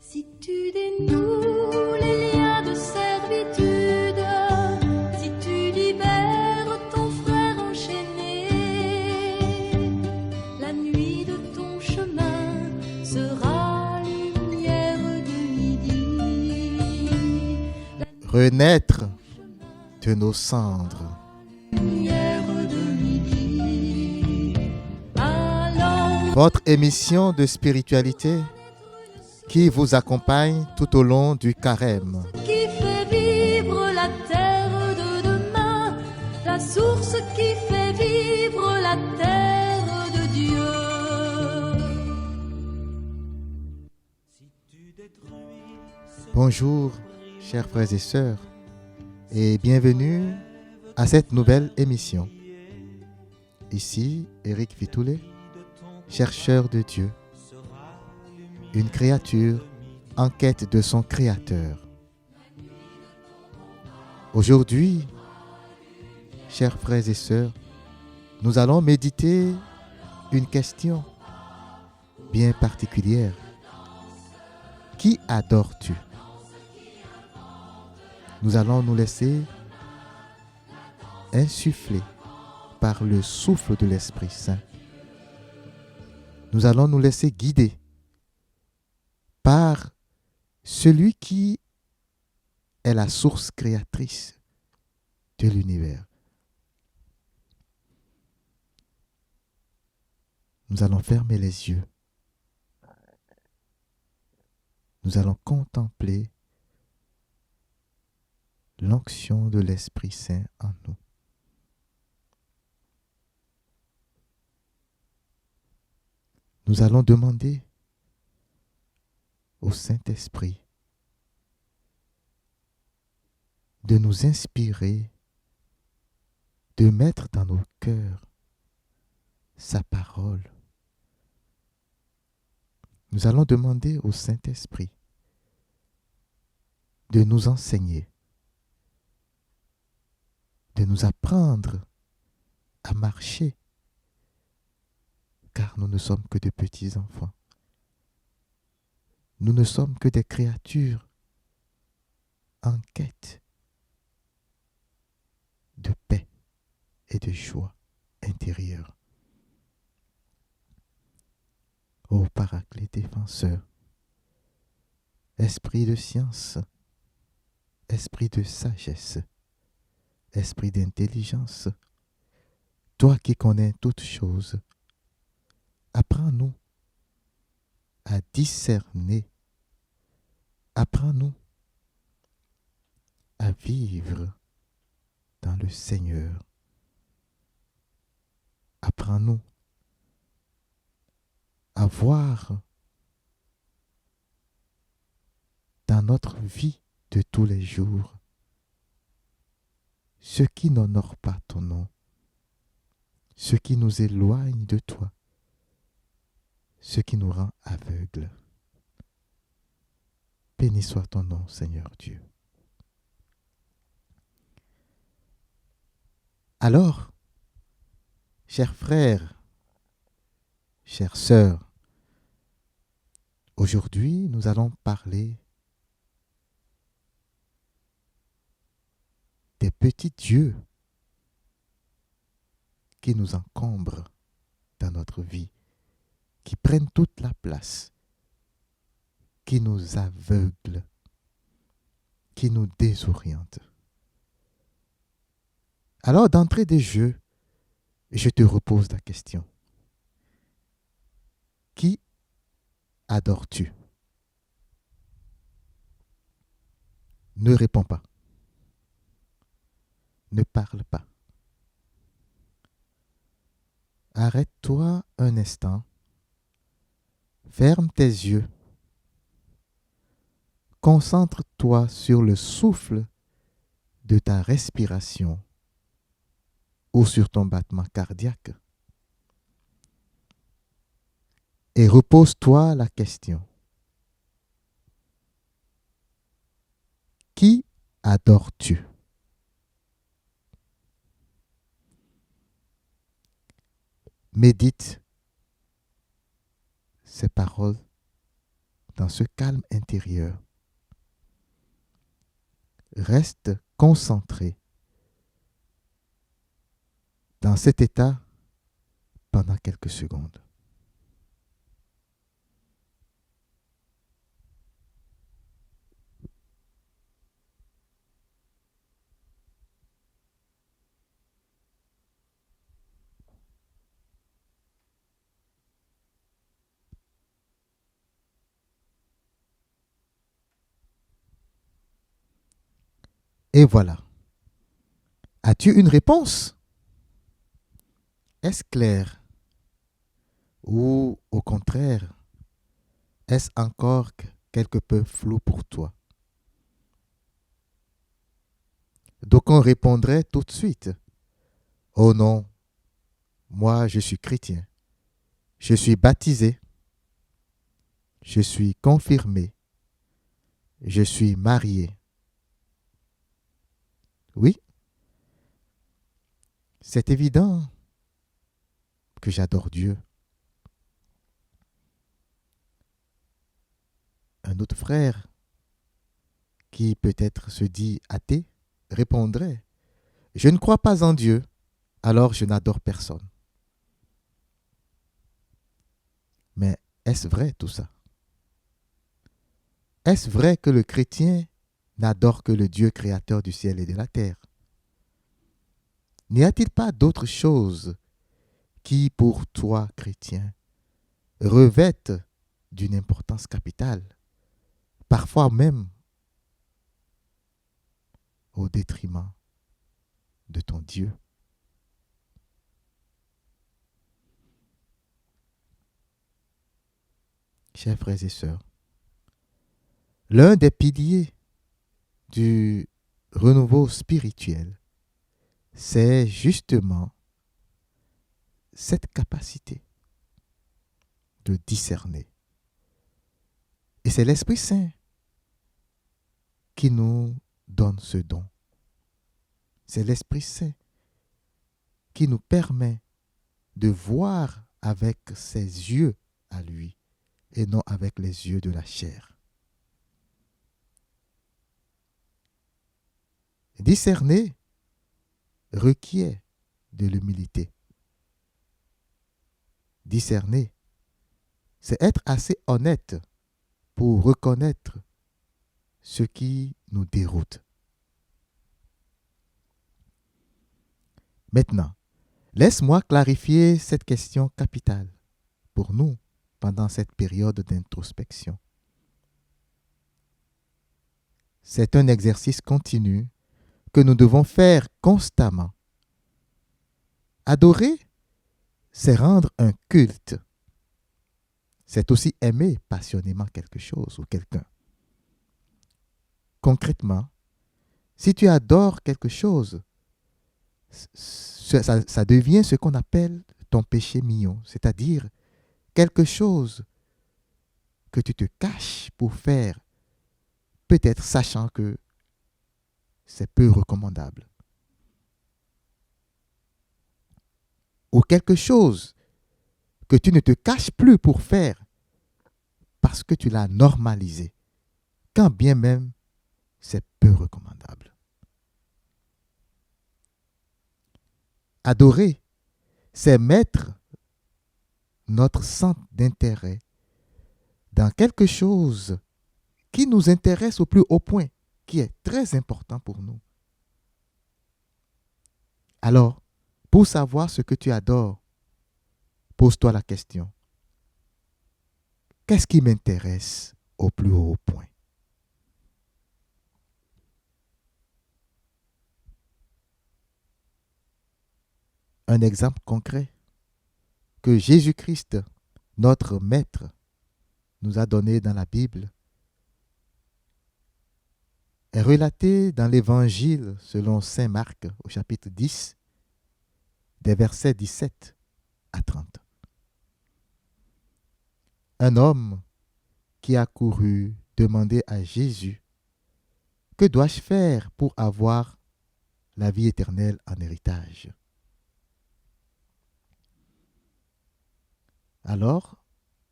Si tu dénoues les liens de servitude, si tu libères ton frère enchaîné, la nuit de ton chemin sera lumière de midi. Renaître de nos cendres. Lumière de midi. Alors, Votre émission de spiritualité qui vous accompagne tout au long du carême. qui fait vivre la terre de demain, la source qui fait vivre la terre de Dieu. Bonjour, chers frères et sœurs, et bienvenue à cette nouvelle émission. Ici, Éric Vitoulet, chercheur de Dieu, une créature en quête de son Créateur. Aujourd'hui, chers frères et sœurs, nous allons méditer une question bien particulière. Qui adores-tu? Nous allons nous laisser insuffler par le souffle de l'Esprit Saint. Nous allons nous laisser guider par celui qui est la source créatrice de l'univers. Nous allons fermer les yeux. Nous allons contempler l'onction de l'Esprit Saint en nous. Nous allons demander au Saint-Esprit de nous inspirer, de mettre dans nos cœurs sa parole. Nous allons demander au Saint-Esprit de nous enseigner, de nous apprendre à marcher, car nous ne sommes que de petits enfants. Nous ne sommes que des créatures en quête de paix et de joie intérieure. Ô Paraclet défenseur, esprit de science, esprit de sagesse, esprit d'intelligence, toi qui connais toutes choses, apprends-nous à discerner, apprends-nous à vivre dans le Seigneur. Apprends-nous à voir dans notre vie de tous les jours ce qui n'honore pas ton nom, ce qui nous éloigne de toi, ce qui nous rend aveugles. Béni soit ton nom, Seigneur Dieu. Alors, chers frères, chères sœurs, aujourd'hui nous allons parler des petits dieux qui nous encombrent dans notre vie, qui prennent toute la place, qui nous aveuglent, qui nous désorientent. Alors, d'entrée des jeux, je te repose la question. Qui adores-tu? Ne réponds pas. Ne parle pas. Arrête-toi un instant. Ferme tes yeux. Concentre-toi sur le souffle de ta respiration ou sur ton battement cardiaque. Et repose-toi la question. Qui adores-tu? Médite ces paroles dans ce calme intérieur. Reste concentré dans cet état pendant quelques secondes. Et voilà. As-tu une réponse? Est-ce clair? Ou au contraire, est-ce encore quelque peu flou pour toi? Donc on répondrait tout de suite, oh non, moi je suis chrétien, je suis baptisé, je suis confirmé, je suis marié. Oui, c'est évident que j'adore Dieu. Un autre frère qui peut-être se dit athée répondrait, je ne crois pas en Dieu, alors je n'adore personne. Mais est-ce vrai tout ça? Est-ce vrai que le chrétien n'adore que le Dieu créateur du ciel et de la terre? N'y a-t-il pas d'autres choses qui, pour toi, chrétien, revêtent d'une importance capitale, parfois même au détriment de ton Dieu? Chers frères et sœurs, l'un des piliers du renouveau spirituel, c'est justement cette capacité de discerner. Et c'est l'Esprit Saint qui nous donne ce don. C'est l'Esprit Saint qui nous permet de voir avec ses yeux à lui et non avec les yeux de la chair. Discerner requiert de l'humilité. Discerner, c'est être assez honnête pour reconnaître ce qui nous déroute. Maintenant, laisse-moi clarifier cette question capitale pour nous pendant cette période d'introspection. C'est un exercice continu que nous devons faire constamment. Adorer, c'est rendre un culte. C'est aussi aimer passionnément quelque chose ou quelqu'un. Concrètement, si tu adores quelque chose, ça devient ce qu'on appelle ton péché mignon, c'est-à-dire quelque chose que tu te caches pour faire, peut-être sachant que c'est peu recommandable. Ou quelque chose que tu ne te caches plus pour faire parce que tu l'as normalisé, quand bien même c'est peu recommandable. Adorer, c'est mettre notre centre d'intérêt dans quelque chose qui nous intéresse au plus haut point, qui est très important pour nous. Alors, pour savoir ce que tu adores, pose-toi la question. Qu'est-ce qui m'intéresse au plus haut point? Un exemple concret que Jésus-Christ, notre Maître, nous a donné dans la Bible est relaté dans l'Évangile selon saint Marc au chapitre 10, des versets 17 à 30. Un homme qui a couru demander à Jésus, « Que dois-je faire pour avoir la vie éternelle en héritage ?» Alors,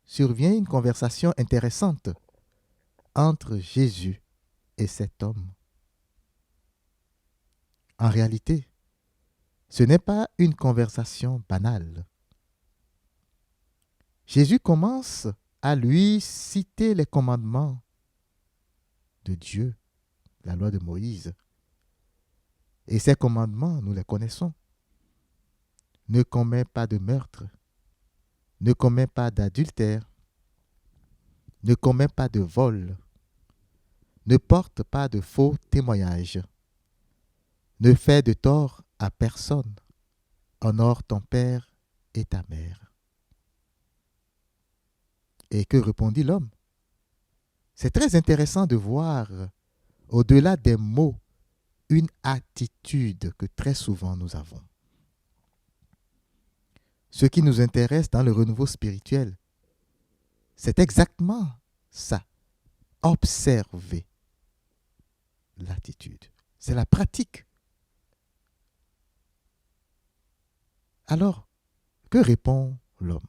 survient une conversation intéressante entre Jésus et cet homme. En réalité, ce n'est pas une conversation banale. Jésus commence à lui citer les commandements de Dieu, la loi de Moïse. Et ces commandements, nous les connaissons. Ne commets pas de meurtre, ne commets pas d'adultère, ne commets pas de vol, ne porte pas de faux témoignages, ne fais de tort à personne, honore ton père et ta mère. Et que répondit l'homme? C'est très intéressant de voir, au-delà des mots, une attitude que très souvent nous avons. Ce qui nous intéresse dans le renouveau spirituel, c'est exactement ça. Observer l'attitude. C'est la pratique. Alors, que répond l'homme?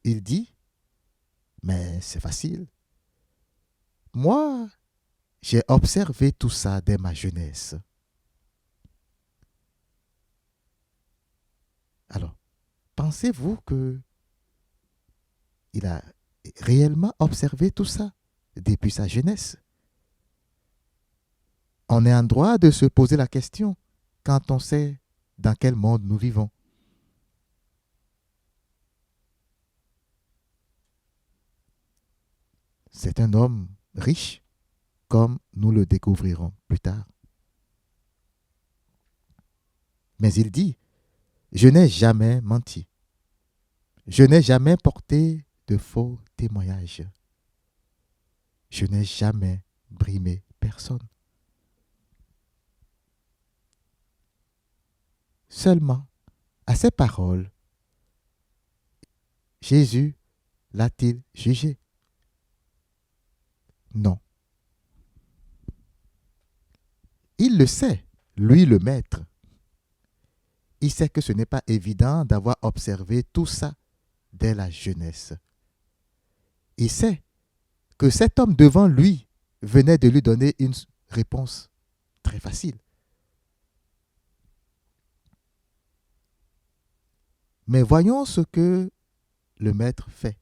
Il dit, mais c'est facile. Moi, j'ai observé tout ça dès ma jeunesse. Alors, pensez-vous que il a réellement observé tout ça depuis sa jeunesse? On est en droit de se poser la question quand on sait dans quel monde nous vivons. C'est un homme riche, comme nous le découvrirons plus tard. Mais il dit, je n'ai jamais menti. Je n'ai jamais porté de faux témoignages. Je n'ai jamais brimé personne. Seulement, à ces paroles, Jésus l'a-t-il jugé? Non. Il le sait, lui le maître. Il sait que ce n'est pas évident d'avoir observé tout ça dès la jeunesse. Il sait que cet homme devant lui venait de lui donner une réponse très facile. Mais voyons ce que le maître fait.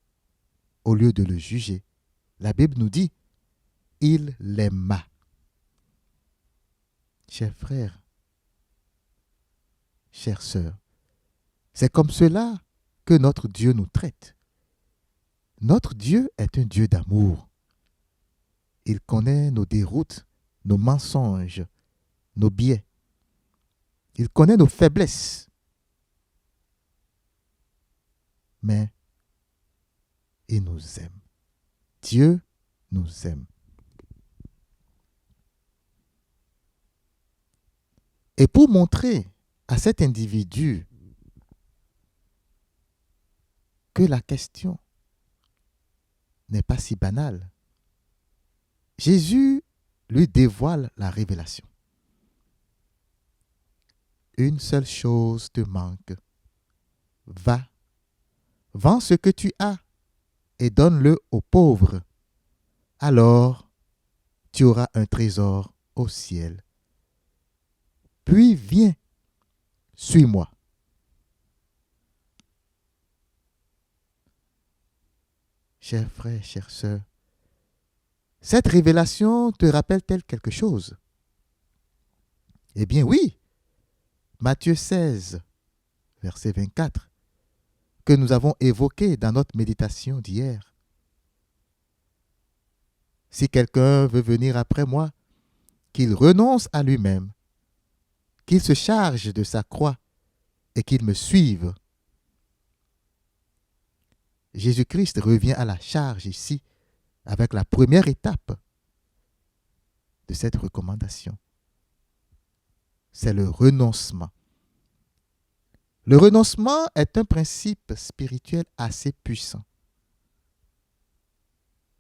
Au lieu de le juger, la Bible nous dit, il l'aima. Chers frères, chères sœurs, c'est comme cela que notre Dieu nous traite. Notre Dieu est un Dieu d'amour. Il connaît nos déroutes, nos mensonges, nos biais. Il connaît nos faiblesses. Mais il nous aime. Dieu nous aime. Et pour montrer à cet individu que la question n'est pas si banale, Jésus lui dévoile la révélation. Une seule chose te manque. Va, vends ce que tu as et donne-le aux pauvres. Alors, tu auras un trésor au ciel. Puis viens, suis-moi. Chers frères, chères sœurs, cette révélation te rappelle-t-elle quelque chose? Eh bien oui, Matthieu 16, verset 24, que nous avons évoqué dans notre méditation d'hier. Si quelqu'un veut venir après moi, qu'il renonce à lui-même, qu'il se charge de sa croix et qu'il me suive. Jésus-Christ revient à la charge ici avec la première étape de cette recommandation. C'est le renoncement. Le renoncement est un principe spirituel assez puissant.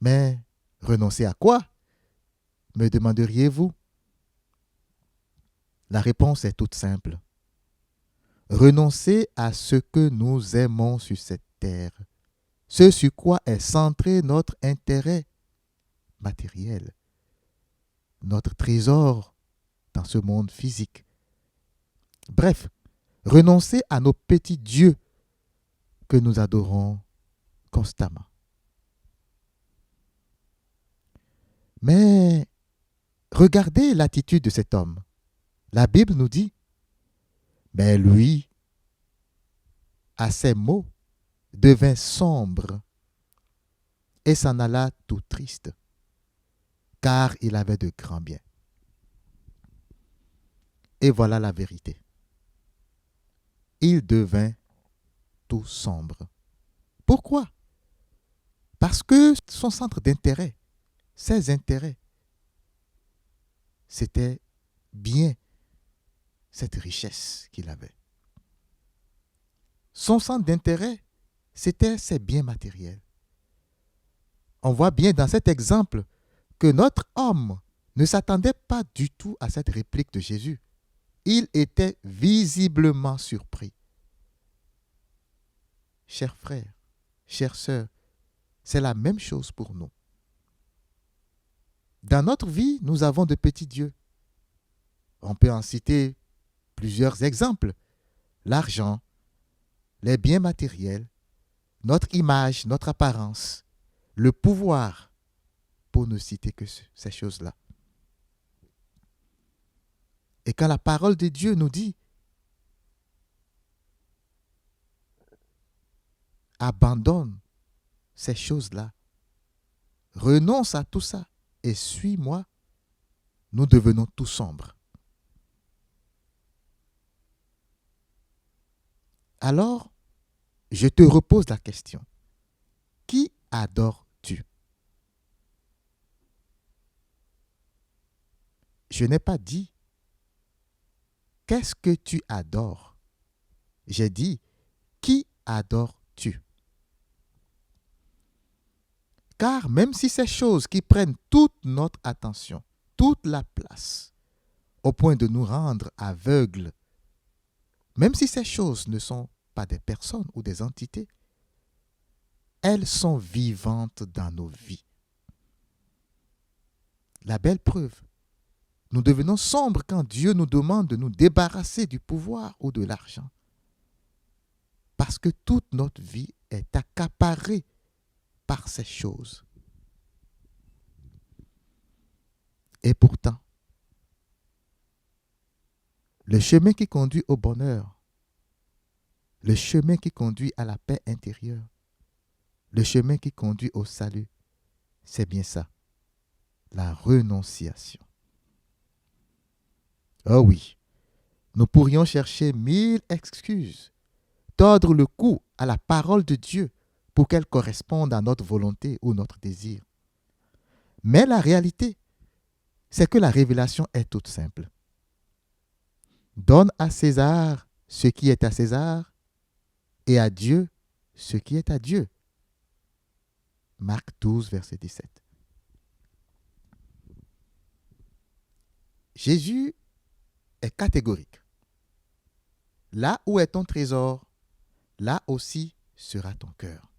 Mais renoncer à quoi, me demanderiez-vous? La réponse est toute simple. Renoncer à ce que nous aimons sur cette terre, ce sur quoi est centré notre intérêt matériel, notre trésor dans ce monde physique. Bref, renoncer à nos petits dieux que nous adorons constamment. Mais regardez l'attitude de cet homme. La Bible nous dit, mais lui, à ces mots, devint sombre et s'en alla tout triste, car il avait de grands biens. Et voilà la vérité. Il devint tout sombre. Pourquoi? Parce que son centre d'intérêt, ses intérêts, c'était bien cette richesse qu'il avait. Son centre d'intérêt, c'était ses biens matériels. On voit bien dans cet exemple que notre homme ne s'attendait pas du tout à cette réplique de Jésus. Il était visiblement surpris. Chers frères, chères sœurs, c'est la même chose pour nous. Dans notre vie, nous avons de petits dieux. On peut en citer plusieurs exemples. L'argent, les biens matériels, notre image, notre apparence, le pouvoir, pour ne citer que ces choses-là. Et quand la parole de Dieu nous dit abandonne ces choses-là, renonce à tout ça et suis-moi, nous devenons tout sombres. Alors, je te repose la question. Qui adores-tu? Je n'ai pas dit qu'est-ce que tu adores. J'ai dit qui adores-tu? Car même si ces choses qui prennent toute notre attention, toute la place, au point de nous rendre aveugles, même si ces choses ne sont pas des personnes ou des entités, elles sont vivantes dans nos vies. La belle preuve, nous devenons sombres quand Dieu nous demande de nous débarrasser du pouvoir ou de l'argent. Parce que toute notre vie est accaparée par ces choses. Et pourtant, le chemin qui conduit au bonheur, le chemin qui conduit à la paix intérieure, le chemin qui conduit au salut, c'est bien ça, la renonciation. Oh oui, nous pourrions chercher 1000 excuses, tordre le cou à la parole de Dieu pour qu'elle corresponde à notre volonté ou notre désir. Mais la réalité, c'est que la révélation est toute simple. Donne à César ce qui est à César et à Dieu ce qui est à Dieu. Marc 12, verset 17. Jésus est catégorique. Là où est ton trésor, là aussi sera ton cœur.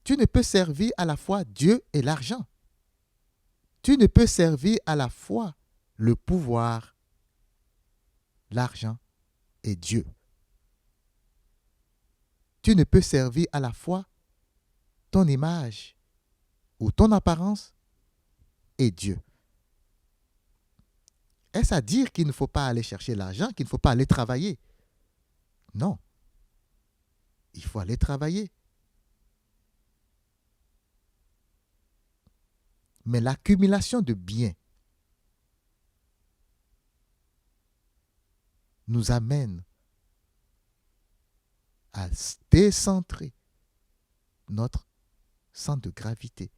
Tu ne peux servir à la fois Dieu et l'argent. Tu ne peux servir à la fois le pouvoir, l'argent et Dieu. Tu ne peux servir à la fois ton image ou ton apparence et Dieu. Est-ce à dire qu'il ne faut pas aller chercher l'argent, qu'il ne faut pas aller travailler? Non. Il faut aller travailler. Mais l'accumulation de biens nous amène à décentrer notre centre de gravité,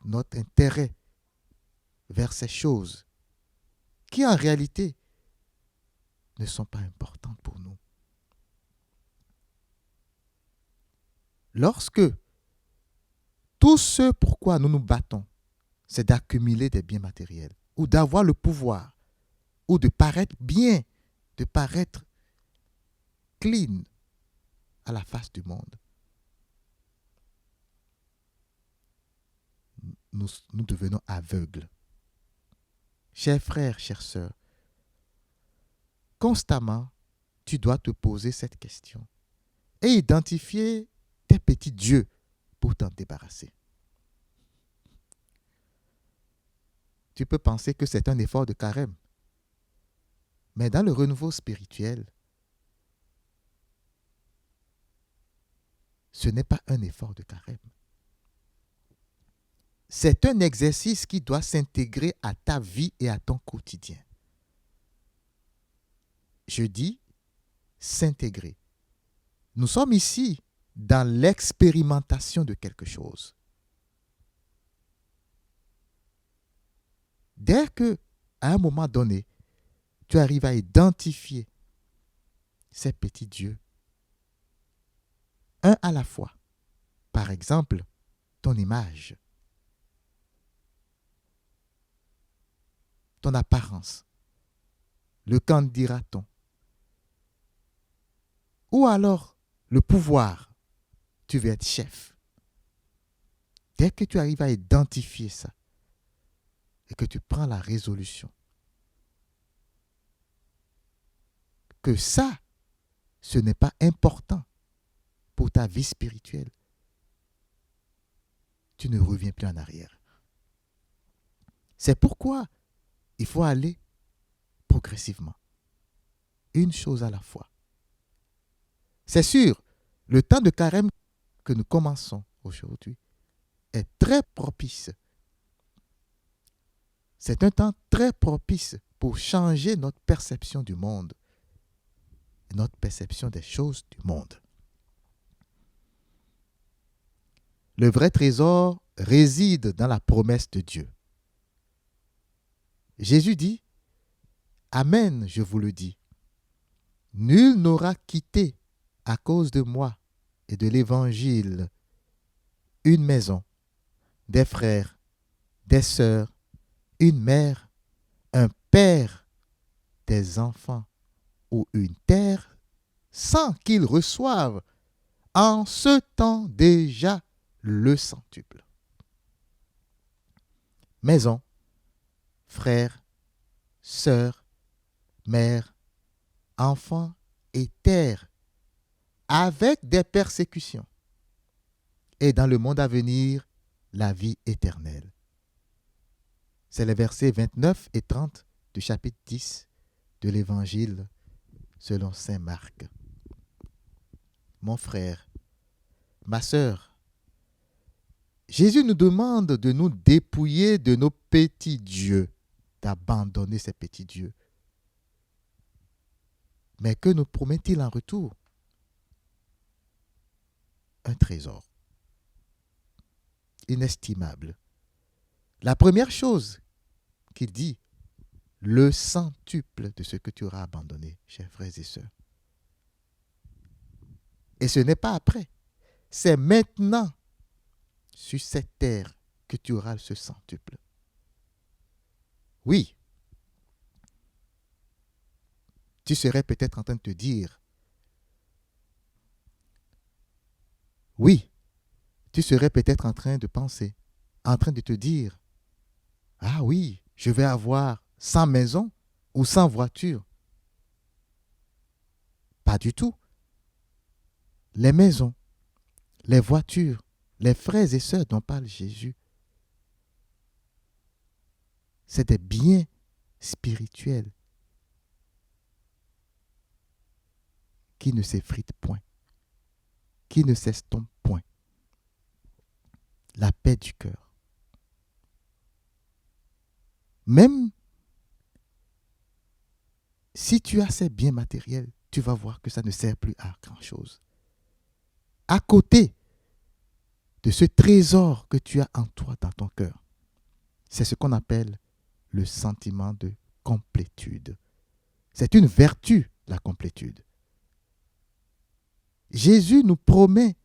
notre intérêt vers ces choses qui en réalité ne sont pas importantes pour nous. Lorsque tout ce pourquoi nous nous battons, c'est d'accumuler des biens matériels ou d'avoir le pouvoir ou de paraître bien, de paraître clean à la face du monde. nous devenons aveugles. Chers frères, chères sœurs, constamment, tu dois te poser cette question et identifier tes petits dieux pour t'en débarrasser. Tu peux penser que c'est un effort de carême, mais dans le renouveau spirituel, ce n'est pas un effort de carême. C'est un exercice qui doit s'intégrer à ta vie et à ton quotidien. Je dis s'intégrer. Nous sommes ici dans l'expérimentation de quelque chose. Dès que, à un moment donné, tu arrives à identifier ces petits dieux, un à la fois, par exemple, ton image, ton apparence, le qu'en-dira-t-on, ou alors le pouvoir, tu veux être chef. Dès que tu arrives à identifier ça et que tu prends la résolution que ça, ce n'est pas important pour ta vie spirituelle, tu ne reviens plus en arrière. C'est pourquoi il faut aller progressivement, une chose à la fois. C'est sûr, le temps de carême que nous commençons aujourd'hui est très propice. C'est un temps très propice pour changer notre perception du monde, notre perception des choses du monde. Le vrai trésor réside dans la promesse de Dieu. Jésus dit, « Amen, je vous le dis, nul n'aura quitté à cause de moi et de l'Évangile une maison, des frères, des sœurs, une mère, un père, des enfants ou une terre, sans qu'il reçoive en ce temps déjà le centuple. » Maison, frères, sœurs, mère, enfants et terre, avec des persécutions, et dans le monde à venir, la vie éternelle. C'est les versets 29 et 30 du chapitre 10 de l'Évangile selon saint Marc. Mon frère, ma sœur, Jésus nous demande de nous dépouiller de nos petits dieux, d'abandonner ces petits dieux. Mais que nous promet-il en retour? Un trésor inestimable. La première chose qu'il dit, le centuple de ce que tu auras abandonné, chers frères et sœurs. Et ce n'est pas après, c'est maintenant, sur cette terre, que tu auras ce centuple. Oui, tu serais peut-être en train de te dire, oui, tu serais peut-être en train de penser, en train de te dire, ah oui, je vais avoir 100 maisons ou 100 voitures. Pas du tout. Les maisons, les voitures, les frères et sœurs dont parle Jésus, c'est des biens spirituels qui ne s'effritent point, qui ne s'estompent point. La paix du cœur. Même si tu as ces biens matériels, tu vas voir que ça ne sert plus à grand-chose. À côté de ce trésor que tu as en toi, dans ton cœur, c'est ce qu'on appelle le sentiment de complétude. C'est une vertu, la complétude. Jésus nous promet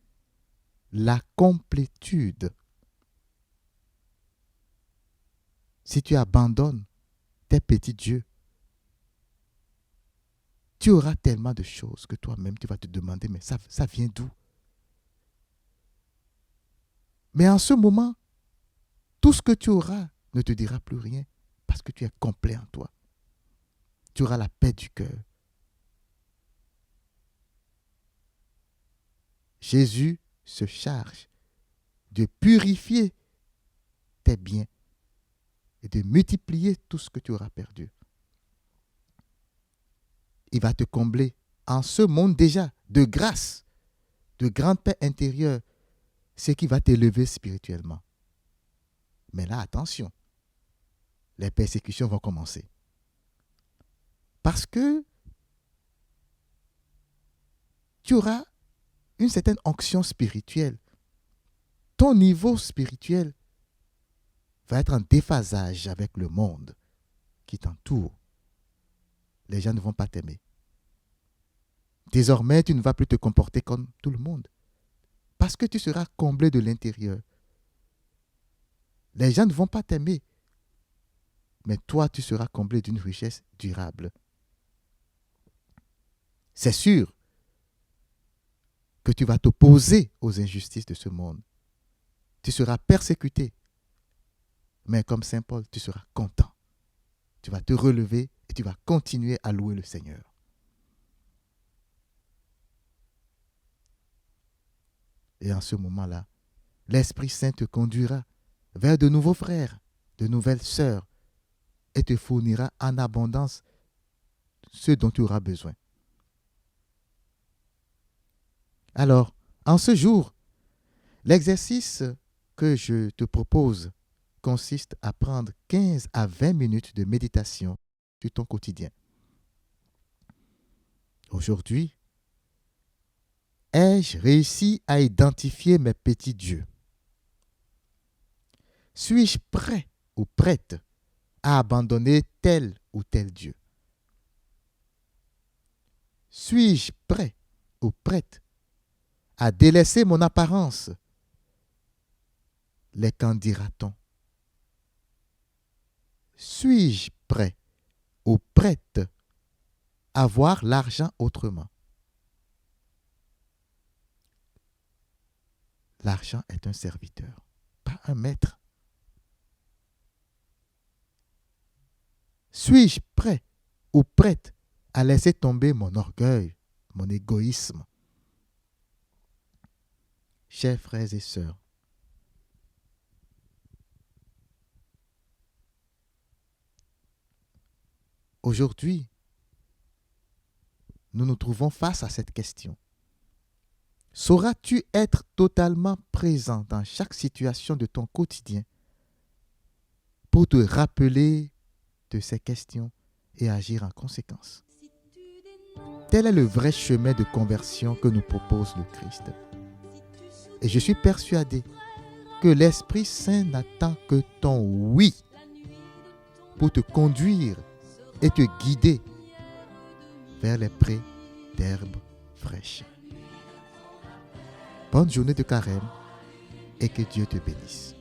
la complétude. Si tu abandonnes tes petits dieux, tu auras tellement de choses que toi-même tu vas te demander, mais ça vient d'où? Mais en ce moment, tout ce que tu auras ne te dira plus rien parce que tu es complet en toi. Tu auras la paix du cœur. Jésus se charge de purifier tes biens et de multiplier tout ce que tu auras perdu. Il va te combler en ce monde déjà de grâce, de grande paix intérieure, ce qui va t'élever spirituellement. Mais là, attention, les persécutions vont commencer. Parce que tu auras une certaine onction spirituelle. Ton niveau spirituel va être en déphasage avec le monde qui t'entoure. Les gens ne vont pas t'aimer. Désormais, tu ne vas plus te comporter comme tout le monde. Parce que tu seras comblé de l'intérieur. Les gens ne vont pas t'aimer. Mais toi, tu seras comblé d'une richesse durable. C'est sûr que tu vas t'opposer aux injustices de ce monde. Tu seras persécuté. Mais comme Saint Paul, tu seras content. Tu vas te relever et tu vas continuer à louer le Seigneur. Et en ce moment-là, l'Esprit Saint te conduira vers de nouveaux frères, de nouvelles sœurs, et te fournira en abondance ce dont tu auras besoin. Alors, en ce jour, l'exercice que je te propose consiste à prendre 15 à 20 minutes de méditation sur ton quotidien. Aujourd'hui, ai-je réussi à identifier mes petits dieux? Suis-je prêt ou prête à abandonner tel ou tel Dieu? Suis-je prêt ou prête à délaisser mon apparence? Les qu'en dira-t-on? Suis-je prêt ou prête à voir l'argent autrement? L'argent est un serviteur, pas un maître. Suis-je prêt ou prête à laisser tomber mon orgueil, mon égoïsme? Chers frères et sœurs, aujourd'hui, nous nous trouvons face à cette question. Sauras-tu être totalement présent dans chaque situation de ton quotidien pour te rappeler de ces questions et agir en conséquence? Tel est le vrai chemin de conversion que nous propose le Christ. Et je suis persuadé que l'Esprit Saint n'attend que ton oui pour te conduire et te guider vers les prés d'herbes fraîches. Bonne journée de carême et que Dieu te bénisse.